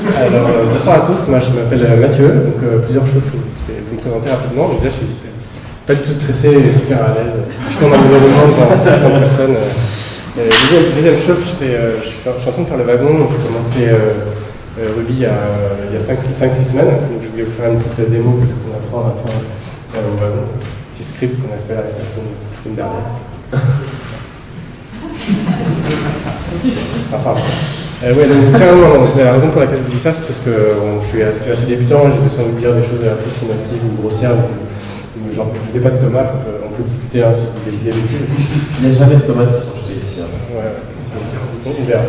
Alors, bonsoir à tous, moi je m'appelle Mathieu, donc plusieurs choses que vous me présenter rapidement. Donc déjà, je suis pas du tout stressé et super à l'aise. Franchement, dans mon environnement, devant 50 personnes. Deuxième chose, je suis en train de faire le wagon, donc j'ai commencé Ruby il y a 5-6 semaines. Donc je voulais vous faire une petite démo de ce qu'on apprend à faire au wagon. Un petit script qu'on a fait la semaine dernière. Sympa. Ouais, donc, la raison pour laquelle je dis ça, c'est parce que je suis assez débutant, j'ai besoin de dire des choses approximatives ou grossières. Genre, je ne disais pas de tomates, on peut discuter hein, si je dis des bêtises. Il n'y a jamais de tomates qui sont jetées ici. Hein. Ouais, on verra.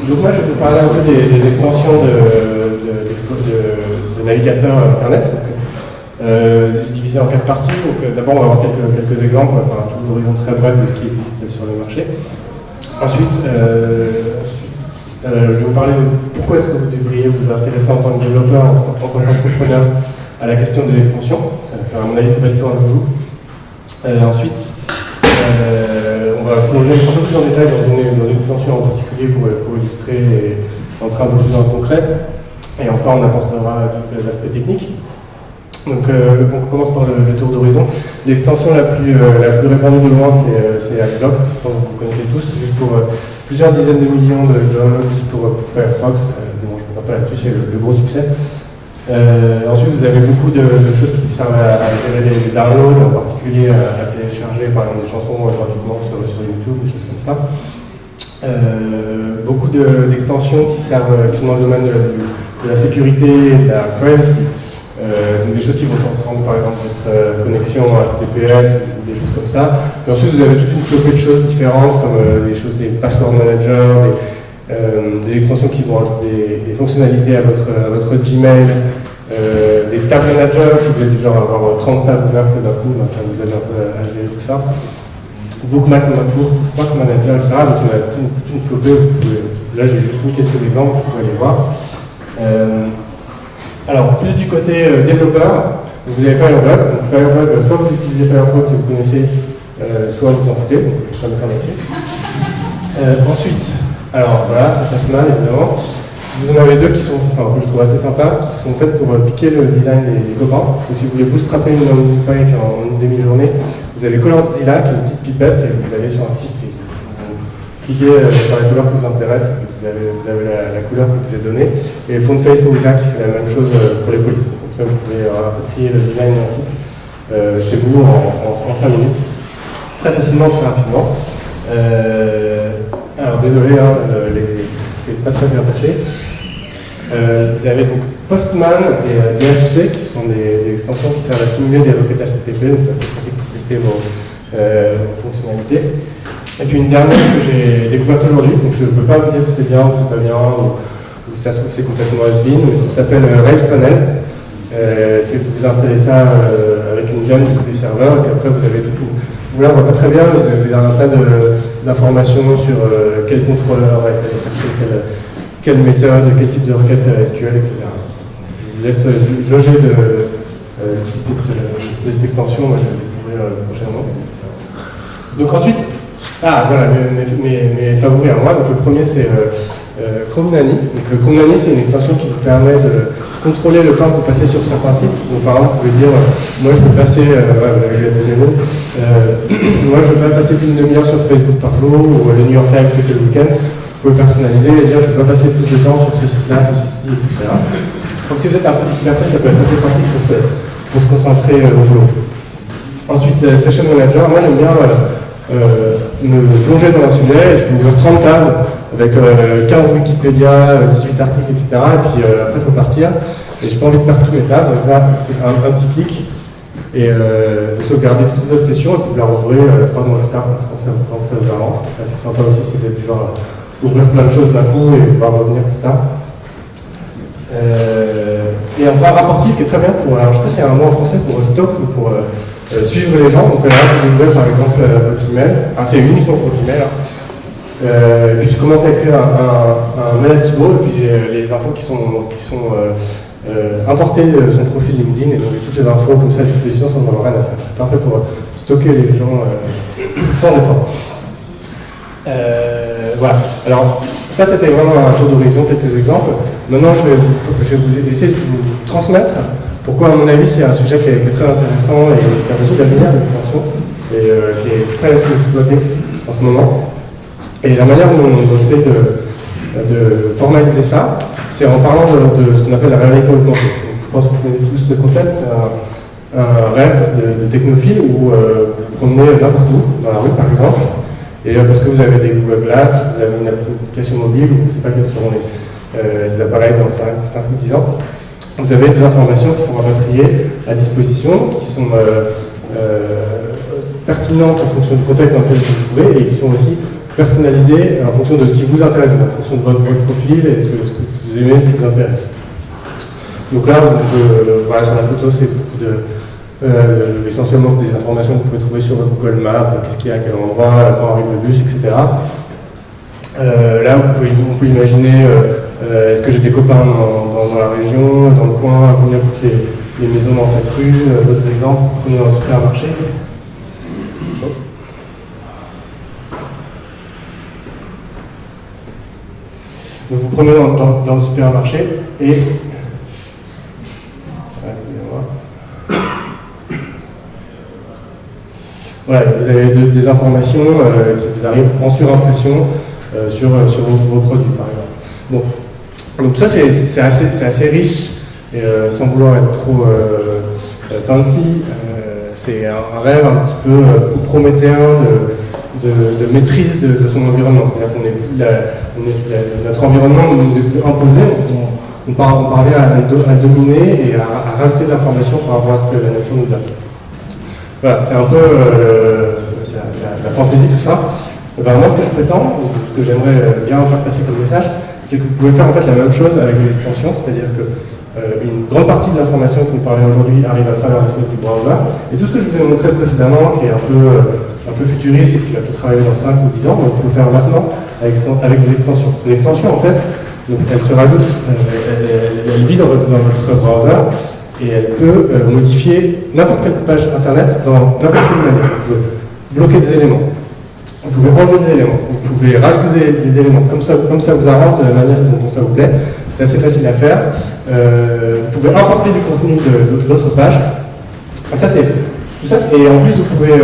Donc moi, je vais vous parler un peu des extensions de navigateurs Internet. C'est divisé en 4 parties. D'abord, on va avoir quelques exemples, enfin, tout l'horizon très bref de ce qui existe sur le marché. Ensuite, je vais vous parler de pourquoi est-ce que vous devriez vous intéresser en tant que développeur, en tant qu'entrepreneur, à la question de l'extension. À mon avis, c'est pas du tout un joujou. Ensuite, on va plonger un peu plus en détail dans une extension en particulier pour illustrer et entrer un peu plus dans le concret. Et enfin, on apportera quelques aspects techniques. Donc, on commence par le tour d'horizon. L'extension la plus répandue de loin, c'est Adblock, que vous connaissez tous, juste pour plusieurs dizaines de millions de downloads, juste pour Firefox. Bon, je ne parle pas là-dessus, c'est le gros succès. Ensuite, vous avez beaucoup de choses qui servent à gérer les downloads, en particulier à télécharger par exemple des chansons gratuitement sur YouTube, des choses comme ça. Beaucoup d'extensions qui sont dans le domaine de la sécurité et de la privacy. Donc des choses qui vont transformer par exemple votre connexion HTTPS ou des choses comme ça. Et ensuite vous avez toute une flopée de choses différentes comme des password managers, des extensions qui vont ajouter des fonctionnalités à votre Gmail, des tab managers, si vous êtes du genre à avoir 30 tabs ouvertes d'un coup, ça vous aide un peu à gérer tout ça. Bookmark manager, etc. Donc on a toute une flopée. Là j'ai juste mis quelques exemples, vous pouvez les voir. Alors, plus du côté développeur, vous avez Firebug. Donc, Firebug, soit vous utilisez Firefox et vous connaissez, soit vous en foutez, donc je vais pas mettre un là-dessus. Ensuite, alors voilà, ça passe mal évidemment. Vous en avez deux qui sont, que je trouve assez sympas, qui sont faites pour piquer le design des copains. Donc, si vous voulez bootstrapper une landing page en une demi-journée, vous avez Colorzilla qui est une petite pipette et vous allez sur un site et vous cliquez sur la couleur qui vous intéresse. Vous avez la couleur qui vous est donnée. Et Fontface Ninja qui fait la même chose pour les polices. Comme ça, vous pouvez trier le design d'un site chez vous en 5 minutes. Très facilement, très rapidement. Alors, désolé, hein, c'est pas très bien passé. Vous avez donc Postman et DHC qui sont des extensions qui servent à simuler des requêtes HTTP. Donc, ça, c'est pratique pour tester vos fonctionnalités. Et puis une dernière que j'ai découverte aujourd'hui, donc je ne peux pas vous dire si c'est bien ou si c'est pas bien, ou si ça se trouve c'est complètement has-been, mais ça s'appelle Railspanel. Vous installez ça avec une gemme des serveurs, et puis après vous avez tout. Là on ne voit pas très bien, vous avez un tas d'informations sur quel contrôleur, quelle méthode, quel type de requête SQL, etc. Je vous laisse jauger de l'utilité de cette extension, moi je vais le découvrir prochainement. Donc ensuite, voilà, mes favoris à moi. Donc, le premier, c'est Chrome Nanny. Donc, le Chrome Nanny, c'est une extension qui vous permet de contrôler le temps que vous passez sur certains sites. Donc, par exemple, vous pouvez dire, moi, je veux passer, vous avez la deuxième mot, moi, je veux pas passer plus d'une demi-heure sur Facebook par jour, ou le New York Times, c'est que le week-end. Vous pouvez personnaliser et dire, je ne veux pas passer plus de temps sur ce site-là, ce site-ci, etc. Donc, si vous êtes un peu dispersé, ça peut être assez pratique pour se concentrer au boulot. Ensuite, Session Manager. Moi, j'aime bien me plonger dans un sujet, je vais ouvrir 30 tables avec 15 Wikipédia, 18 articles, etc. Et puis après, il faut partir. Et j'ai pas envie de perdre tous mes tables, donc là, vous faites un petit clic et vous sauvegardez toute votre session et puis vous la rouvrez 3 mois plus tard quand ça vous arrange. C'est sympa aussi, c'est d'être du genre ouvrir plein de choses d'un coup et pouvoir revenir plus tard. Et enfin, Rapportif qui est très bien pour, alors je sais pas s'il y a un mot en français pour stock ou pour suivre les gens. Donc là, vous ouvrez par exemple votre email. C'est uniquement pour Gmail. Et puis je commence à écrire un mail à Thibaut et puis j'ai les infos qui sont importées de son profil LinkedIn et donc j'ai toutes les infos comme ça à disposition sans avoir rien à faire. C'est parfait pour stocker les gens sans effort. Voilà. Alors, ça c'était vraiment un tour d'horizon, quelques exemples. Maintenant je vais vous essayer de vous transmettre pourquoi à mon avis c'est un sujet qui est très intéressant et qui a beaucoup d'avenir de l'extension et qui est très exploité en ce moment. Et la manière dont on essaie de formaliser ça, c'est en parlant de ce qu'on appelle la réalité augmentée. Donc, je pense que vous connaissez tous ce concept, c'est un rêve de technophile où vous vous promenez n'importe où, dans la rue par exemple, et parce que vous avez des Google Glass, parce que vous avez une application mobile, ou je ne sais pas quels seront les appareils dans 5 ou 10 ans, vous avez des informations qui sont rapatriées à disposition, qui sont pertinentes en fonction du contexte dans lequel vous vous trouvez, et qui sont aussi personnalisées en fonction de ce qui vous intéresse, en fonction de votre profil et ce que vous aimez, ce qui vous intéresse. Donc là, voilà, sur la photo, c'est beaucoup essentiellement des informations que vous pouvez trouver sur votre Google Maps, qu'est-ce qu'il y a à quel endroit, quand arrive le bus, etc. Là, on peut imaginer, est-ce que j'ai des copains dans la région, dans le coin, combien coûtent les maisons dans cette rue, d'autres exemples, prenez dans un supermarché. Donc vous prenez dans le supermarché et... Voilà, vous avez des informations qui vous arrivent en surimpression sur vos produits, par exemple. Bon. Donc ça, c'est assez riche, et, sans vouloir être trop fancy. C'est un rêve un petit peu prométhéen de maîtrise de son environnement. C'est-à-dire notre environnement ne nous est plus imposé, on parvient à dominer et à rajouter de l'information par rapport à ce que la nature nous donne. Voilà, c'est un peu la fantaisie, tout ça. Ben, moi, ce que je prétends, ou ce que j'aimerais bien faire passer comme message, c'est que vous pouvez faire en fait la même chose avec les extensions, c'est-à-dire que une grande partie de l'information que nous parlons aujourd'hui arrive à travers la fenêtre du browser, et tout ce que je vous ai montré précédemment, qui est un peu futuriste et qui va peut-être travailler dans 5 ou 10 ans, on peut le faire maintenant avec des extensions. Une extension, en fait, donc, elle se rajoute, elle vit dans votre browser, et elle peut modifier n'importe quelle page internet dans n'importe quelle manière. Vous pouvez bloquer des éléments, vous pouvez enlever des éléments, vous pouvez rajouter des éléments comme ça vous arrange de la manière dont ça vous plaît. C'est assez facile à faire. Vous pouvez importer du contenu d'autres pages. Tout ça, et en plus vous pouvez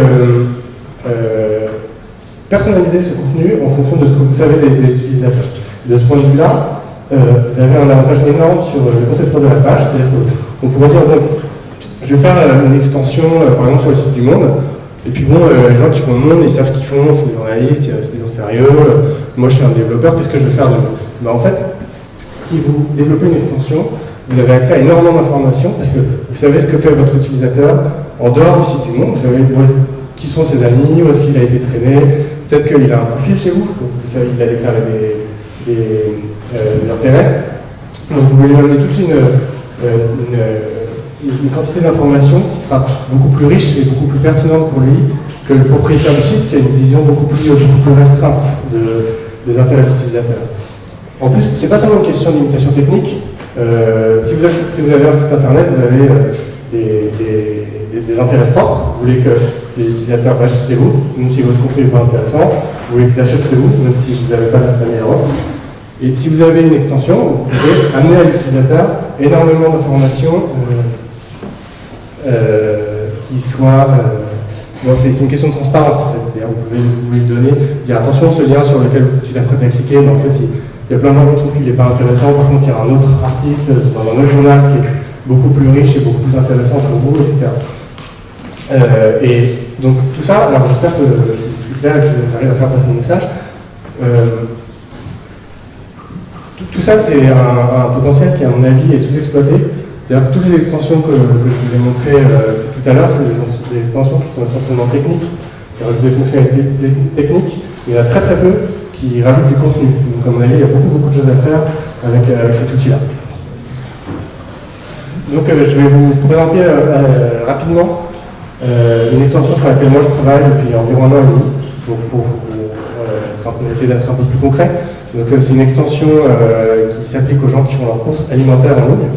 personnaliser ce contenu en fonction de ce que vous savez des utilisateurs. De ce point de vue-là, vous avez un avantage énorme sur le concepteur de la page, c'est-à-dire qu'on pourrait dire, bon, je vais faire une extension, par exemple, sur le site du Monde, et puis bon, les gens qui font le Monde, ils savent ce qu'ils font, c'est des journalistes, c'est des gens sérieux, moi je suis un développeur, qu'est-ce que je vais faire de mieux? Ben, en fait, si vous développez une extension, vous avez accès à énormément d'informations, parce que vous savez ce que fait votre utilisateur en dehors du site du Monde, vous savez qui sont ses amis, où est-ce qu'il a été traîné, peut-être qu'il a un profil chez vous, donc vous savez qu'il a déclaré des intérêts. Donc vous pouvez lui donner toute une quantité d'informations qui sera beaucoup plus riche et beaucoup plus pertinente pour lui que le propriétaire du site qui a une vision beaucoup plus restreinte des intérêts de l'utilisateur. En plus, ce n'est pas seulement une question d'imitation technique. Si vous avez un site internet, vous avez des intérêts propres. Vous voulez que les utilisateurs restent chez vous, même si votre contenu n'est pas intéressant. Vous voulez qu'ils achètent chez vous, même si vous n'avez pas la meilleure offre. Et si vous avez une extension, vous pouvez amener à l'utilisateur énormément d'informations qui soient... bon, c'est une question de transparence en fait. Vous pouvez lui donner, dire attention, ce lien sur lequel tu t'apprêtes à cliquer, mais en fait il y a plein de gens qui trouvent qu'il n'est pas intéressant. Par contre, il y a un autre article dans un autre journal qui est beaucoup plus riche et beaucoup plus intéressant pour vous, etc. Et donc tout ça, alors j'espère que je suis clair et que j'arrive à faire passer le message. Tout ça, c'est un potentiel qui, à mon avis, est sous-exploité. C'est-à-dire que toutes les extensions que je vous ai montrées tout à l'heure, c'est des extensions qui sont essentiellement techniques, qui rajoutent des fonctionnalités techniques, mais il y en a très très peu qui rajoutent du contenu. Donc, à mon avis, il y a beaucoup de choses à faire avec cet outil-là. Donc, je vais vous présenter rapidement une extension sur laquelle moi je travaille depuis environ un an et demi, donc pour essayer d'être un peu plus concret. Donc c'est une extension qui s'applique aux gens qui font leurs courses alimentaires en ligne.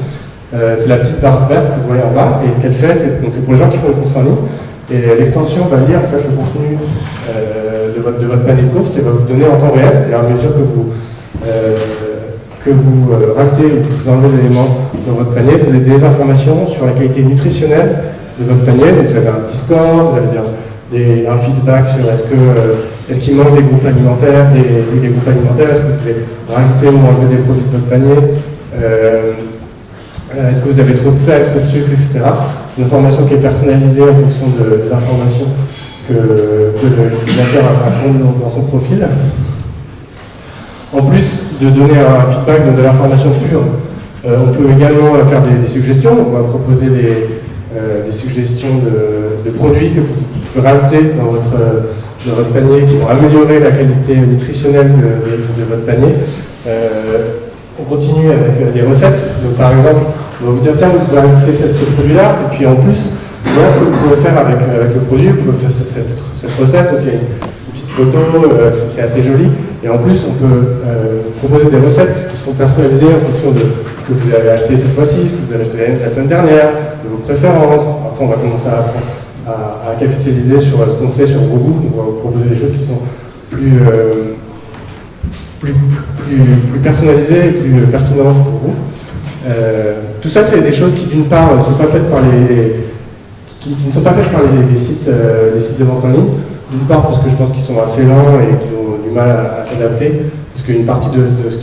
C'est la petite barre verte que vous voyez en bas, et ce qu'elle fait, c'est pour les gens qui font les courses en ligne, et l'extension va lire en fait le contenu de votre panier de courses et va vous donner en temps réel, c'est-à-dire à mesure que vous que vous rajoutez ou que vous enlevez des éléments dans votre panier, des informations sur la qualité nutritionnelle de votre panier. Donc vous avez un petit score, vous avez un feedback sur est-ce qu'il manque des groupes alimentaires, des groupes alimentaires, est-ce que vous pouvez rajouter ou enlever des produits de votre panier, est-ce que vous avez trop de sel, trop de sucre, etc. Une information qui est personnalisée en fonction des informations que l'utilisateur a fournies dans son profil. En plus de donner un feedback, donc de l'information pure, on peut également faire des suggestions. On va proposer des suggestions de produits que vous pouvez rajouter dans votre panier qui vont améliorer la qualité nutritionnelle de votre panier. On continue avec des recettes. Donc, par exemple, on va vous dire tiens, vous pouvez ajouter ce produit-là, et puis en plus, voilà ce que vous pouvez faire avec le produit. Vous pouvez faire cette recette, donc il y a une petite photo, c'est assez joli. Et en plus, on peut vous proposer des recettes qui seront personnalisées en fonction de ce que vous avez acheté cette fois-ci, ce que vous avez acheté la semaine dernière, de vos préférences. Après, on va commencer à capitaliser sur ce qu'on sait sur vos goûts. On va vous proposer des choses qui sont plus personnalisées et plus pertinentes pour vous. Tout ça, c'est des choses qui, d'une part, ne sont pas faites par les sites de vente en ligne. D'une part, parce que je pense qu'ils sont assez lents et qu'ils ont du mal à s'adapter, parce qu'une partie de ce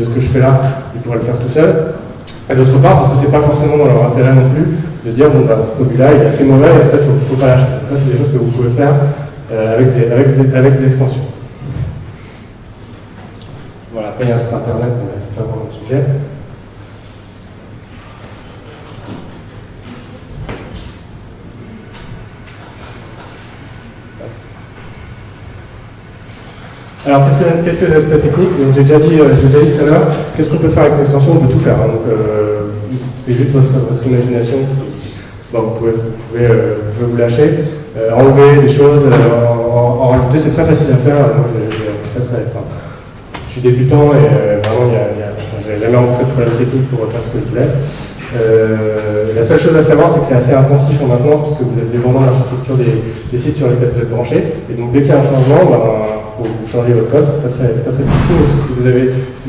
que je fais là, ils pourraient le faire tout seuls. Et d'autre part, parce que c'est pas forcément dans leur intérêt non plus de dire bon, ce produit-là il est assez mauvais et en fait, il ne faut pas l'acheter. Ça, c'est des choses que vous pouvez faire avec des extensions. Voilà, après il y a un site internet, mais c'est pas vraiment le sujet. Alors, quelques aspects techniques. Donc, j'ai déjà dit tout à l'heure, qu'est-ce qu'on peut faire avec l'extension? On peut tout faire. Hein. Donc, c'est juste votre imagination. Bon, vous pouvez vous lâcher, enlever des choses, en rajouter. C'est très facile à faire. Moi, je suis débutant et vraiment, je n'ai jamais rencontré de problème technique pour faire ce que je voulais. La seule chose à savoir, c'est que c'est assez intensif en maintenance, parce que vous êtes dépendant de l'architecture des sites sur lesquels vous êtes branché. Et donc, dès qu'il y a un changement, il faut vous changer votre code, c'est pas très difficile. Si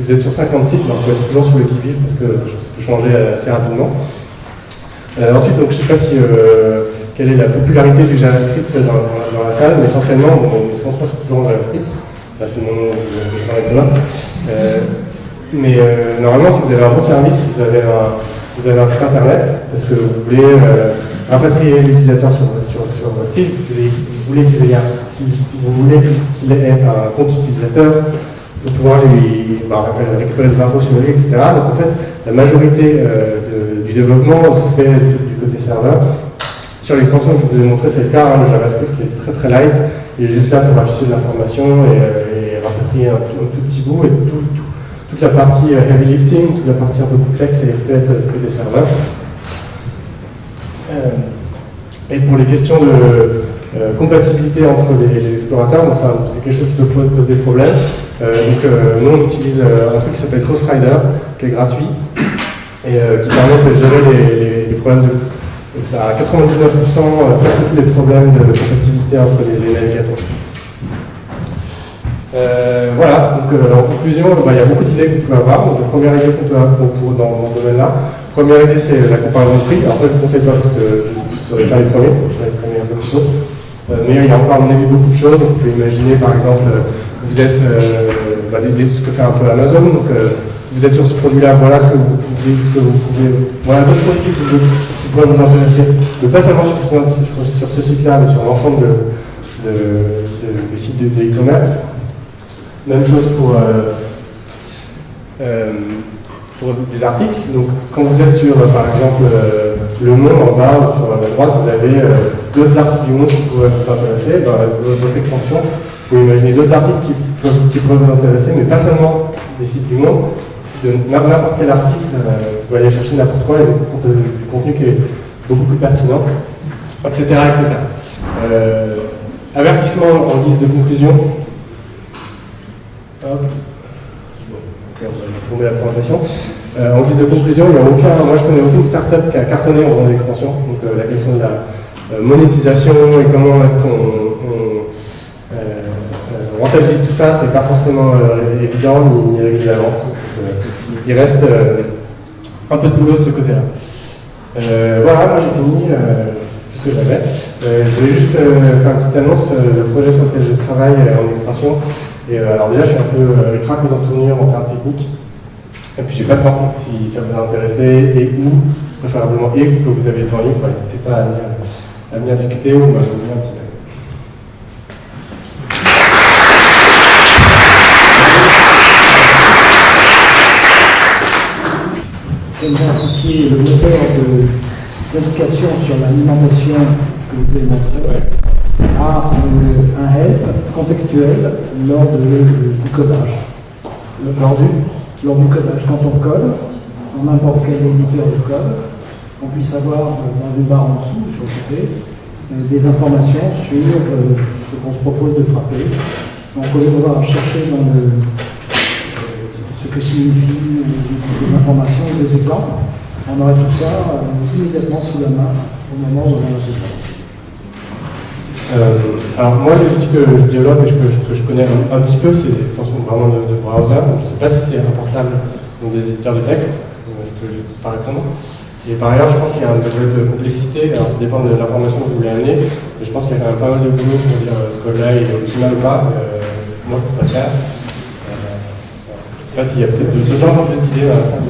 vous êtes sur 50 sites, il faut être toujours sur le qui-vive parce que ça peut changer assez rapidement. Ensuite, donc, je ne sais pas quelle est la popularité du JavaScript dans la salle, mais essentiellement, l'extension c'est toujours en JavaScript. Là, c'est mon nom de travail de maths. Mais normalement, si vous avez un bon service, vous avez un site internet, parce que vous voulez rapatrier l'utilisateur sur votre site, vous voulez qu'il ait un compte utilisateur pour pouvoir lui récupérer des infos sur lui, etc. Donc en fait, la majorité du développement se fait du côté serveur. Sur l'extension que je vous ai montré, c'est le cas. Le JavaScript, c'est très très light. Il est juste là pour afficher de l'information et rapatrier un tout petit bout. Et toute la partie heavy lifting, toute la partie un peu complexe est faite côté serveur. Et pour les questions de compatibilité entre les explorateurs, bon, c'est quelque chose qui peut poser des problèmes. Nous, on utilise un truc qui s'appelle CrossRider, qui est gratuit, et qui permet de gérer les problèmes à 99%, presque tous les problèmes de compatibilité entre les navigateurs. Voilà, donc en conclusion, il y a beaucoup d'idées que vous pouvez avoir. Donc, la première idée qu'on peut avoir dans ce domaine-là, première idée, c'est la comparaison de prix. Alors ça, je ne vous conseille pas parce que vous ne serez pas les premiers, vous serez un peu plus tôt. Mais il y a encore, à mon avis, beaucoup de choses. Donc, vous pouvez imaginer, par exemple, vous êtes, ce que fait un peu Amazon. Donc, vous êtes sur ce produit-là, voilà ce que vous pouvez. Voilà d'autres produits qui pourraient vous intéresser. Mais pas seulement sur ce site-là, mais sur l'ensemble des sites de e-commerce. Même chose pour des articles. Donc, quand vous êtes sur, par exemple, Le Monde en bas ou sur la droite, vous avez d'autres articles du Monde qui pourraient vous intéresser. Dans votre extension, vous pouvez imaginer d'autres articles qui pourraient vous intéresser, mais pas seulement des sites du Monde. De n'importe quel article, vous pouvez aller chercher n'importe quoi et vous proposer du contenu qui est beaucoup plus pertinent, etc. Avertissement en guise de conclusion. Hop. On va laisser tomber la présentation. En guise de conclusion, moi je connais aucune startup qui a cartonné en faisant de l'extension. Donc la question de la monétisation et comment est-ce qu'on rentabilise tout ça, c'est pas forcément évident ni évidemment. Il reste un peu de boulot de ce côté-là. Voilà, moi j'ai fini, c'est tout ce que j'avais. Je voulais juste faire une petite annonce, le projet sur lequel je travaille en expansion. Et alors déjà, je suis un peu craque aux entournures en termes techniques. Et puis j'ai pas de temps, si ça vous a intéressé, et ou, préférablement, et que vous avez temps libre, n'hésitez pas à venir discuter ou à venir un petit peu. J'aimerais appliquer le moteur d'indication sur l'alimentation que vous avez montré à un help contextuel lors du codage. Lors du codage, quand on code, dans n'importe quel éditeur de code, on puisse avoir dans une barre en dessous, sur le côté, des informations sur ce qu'on se propose de frapper. Donc on va devoir chercher dans ce que signifient des informations et des exemples. On aurait tout ça immédiatement sous la main au moment où on a besoin. Alors moi, les outils que je développe et que je connais un petit peu, c'est des extensions vraiment de browser. Donc, je ne sais pas si c'est importable dans des éditeurs de texte, je peux juste pas répondre. Et par ailleurs, je pense qu'il y a un degré de complexité, alors ça dépend de l'information que je voulais amener, mais je pense qu'il y a quand même pas mal de boulot pour dire ce code-là il est optimal ou pas. Moi, je peux pas le faire. Je ne sais pas s'il y a peut-être ce genre de plus d'idées dans la salle.